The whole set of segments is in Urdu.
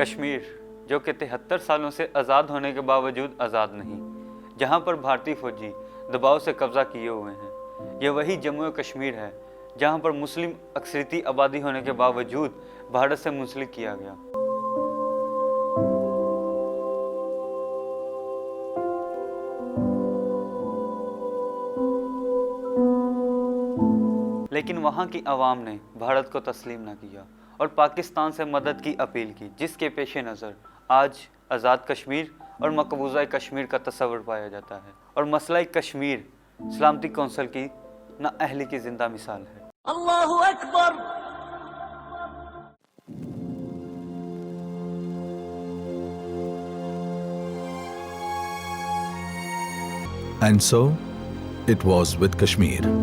کشمیر جو کہ 73 سالوں سے آزاد ہونے کے باوجود آزاد نہیں، جہاں پر بھارتی فوجی دباؤ سے قبضہ کیے ہوئے ہیں، یہ وہی جموں و کشمیر ہے جہاں پر مسلم اکثریتی آبادی ہونے کے باوجود بھارت سے منسلک کیا گیا۔ لیکن وہاں کی عوام نے بھارت کو تسلیم نہ کیا اور پاکستان سے مدد کی اپیل کی، جس کے پیش نظر آج آزاد کشمیر اور مقبوضہ کشمیر کا تصور پایا جاتا ہے، اور مسئلہ کشمیر سلامتی کونسل کی نااہلی کی زندہ مثال ہے۔ اللہ اکبر۔ And so, it was with Kashmir.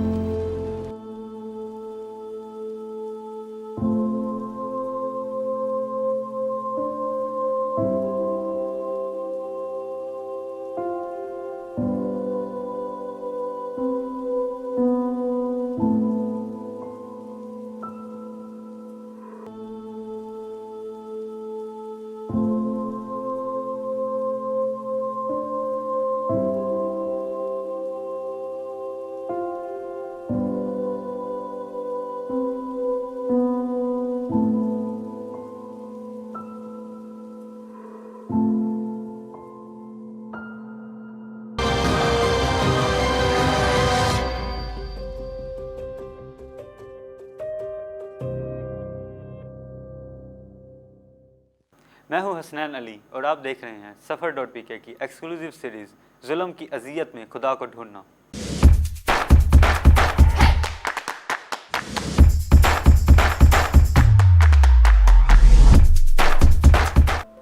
میں ہوں حسنین علی اور آپ دیکھ رہے ہیں سفر.pk کی ایکسکلوزیو سیریز ظلم کی اذیت میں خدا کو ڈھونڈنا۔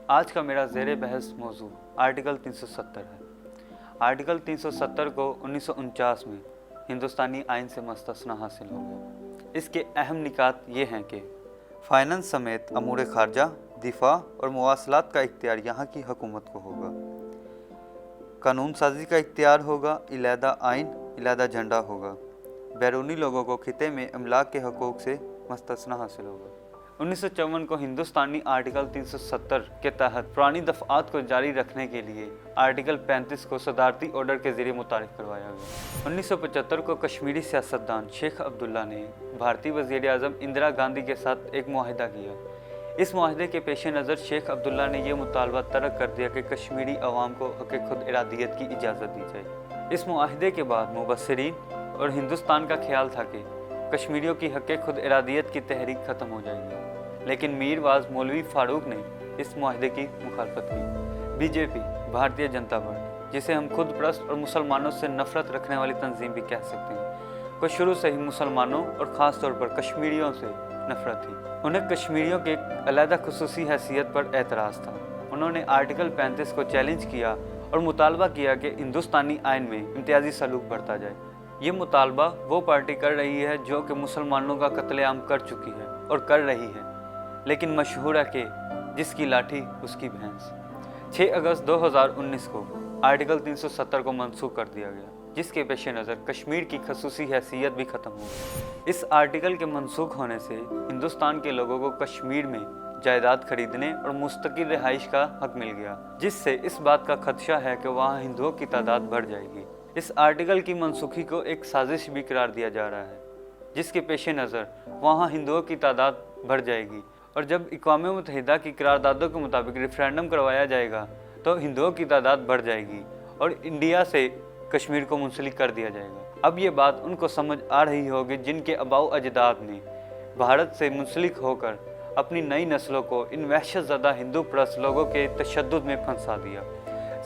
آج کا میرا زیر بحث موضوع آرٹیکل 370 ہے۔ آرٹیکل 370 کو 1949 میں ہندوستانی آئین سے مستثنی حاصل ہو گیا۔ اس کے اہم نکات یہ ہیں کہ فائنانس سمیت امور خارجہ، دفاع اور مواصلات کا اختیار یہاں کی حکومت کو ہوگا، قانون سازی کا اختیار ہوگا، علیحدہ آئین، علیحدہ جھنڈا ہوگا، بیرونی لوگوں کو خطے میں املاک کے حقوق سے مستثنی حاصل ہوگا۔ 1954 کو ہندوستانی آرٹیکل 370 کے تحت پرانی دفعات کو جاری رکھنے کے لیے آرٹیکل 35 کو صدارتی آرڈر کے ذریعے متعارف کروایا گیا۔ 1975 کو کشمیری سیاستدان شیخ عبداللہ نے بھارتی وزیر اعظم اندرا گاندھی کے ساتھ ایک معاہدہ کیا۔ اس معاہدے کے پیش نظر شیخ عبداللہ نے یہ مطالبہ طرح کر دیا کہ کشمیری عوام کو حق خود ارادیت کی اجازت دی جائے۔ اس معاہدے کے بعد مبصرین اور ہندوستان کا خیال تھا کہ کشمیریوں کی حق خود ارادیت کی تحریک ختم ہو جائے گی، لیکن میر واعظ مولوی فاروق نے اس معاہدے کی مخالفت کی۔ بی جے پی، بھارتیہ جنتا پارٹی، جسے ہم خود پرست اور مسلمانوں سے نفرت رکھنے والی تنظیم بھی کہہ سکتے ہیں، کو شروع سے ہی مسلمانوں اور خاص طور پر کشمیریوں سے نفرت تھی۔ انہیں کشمیریوں کے ایک علیحدہ خصوصی حیثیت پر اعتراض تھا۔ انہوں نے آرٹیکل 35 کو چیلنج کیا اور مطالبہ کیا کہ ہندوستانی آئین میں امتیازی سلوک برتا جائے۔ یہ مطالبہ وہ پارٹی کر رہی ہے جو کہ مسلمانوں کا قتل عام کر چکی ہے اور کر رہی ہے، لیکن مشہور ہے کہ جس کی لاٹھی اس کی بھینس۔ 6 اگست 2019 کو آرٹیکل 370 کو منسوخ کر دیا گیا، جس کے پیش نظر کشمیر کی خصوصی حیثیت بھی ختم ہو گئی۔ اس آرٹیکل کے منسوخ ہونے سے ہندوستان کے لوگوں کو کشمیر میں جائیداد خریدنے اور مستقل رہائش کا حق مل گیا، جس سے اس بات کا خدشہ ہے کہ وہاں ہندوؤں کی تعداد بڑھ جائے گی۔ اس آرٹیکل کی منسوخی کو ایک سازش بھی قرار دیا جا رہا ہے، جس کے پیش نظر وہاں ہندوؤں کی تعداد بڑھ جائے گی، اور جب اقوام متحدہ کی قراردادوں کے مطابق ریفرینڈم کروایا جائے گا تو ہندوؤں کی تعداد بڑھ جائے گی اور انڈیا سے کشمیر کو منسلک کر دیا جائے گا۔ اب یہ بات ان کو سمجھ آ رہی ہوگی جن کے آباء و اجداد نے بھارت سے منسلک ہو کر اپنی نئی نسلوں کو ان وحشت زدہ ہندو پرست لوگوں کے تشدد میں پھنسا دیا۔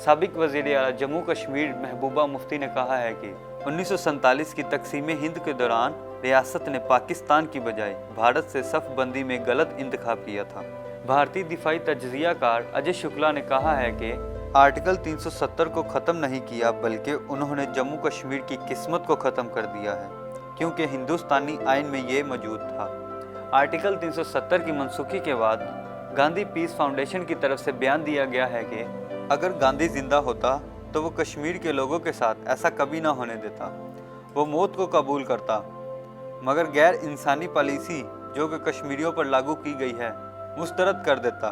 سابق وزیر اعلیٰ جموں کشمیر محبوبہ مفتی نے کہا ہے کہ 1947 کی تقسیم ہند کے دوران ریاست نے پاکستان کی بجائے بھارت سے صف بندی میں غلط انتخاب کیا تھا۔ بھارتی دفاعی تجزیہ کار اجے شکلا نے کہا ہے کہ آرٹیکل 370 کو ختم نہیں کیا بلکہ انہوں نے جموں کشمیر کی قسمت کو ختم کر دیا ہے، کیونکہ ہندوستانی آئین میں یہ موجود تھا۔ آرٹیکل 370 کی منسوخی کے بعد گاندھی پیس فاؤنڈیشن کی طرف سے بیان دیا گیا ہے کہ اگر گاندھی زندہ ہوتا تو وہ کشمیر کے لوگوں کے ساتھ ایسا کبھی نہ ہونے دیتا، وہ موت کو قبول کرتا، مگر غیر انسانی پالیسی جو کہ کشمیریوں پر لاگو کی گئی ہے مسترد کر دیتا۔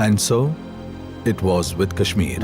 And so, it was with Kashmir.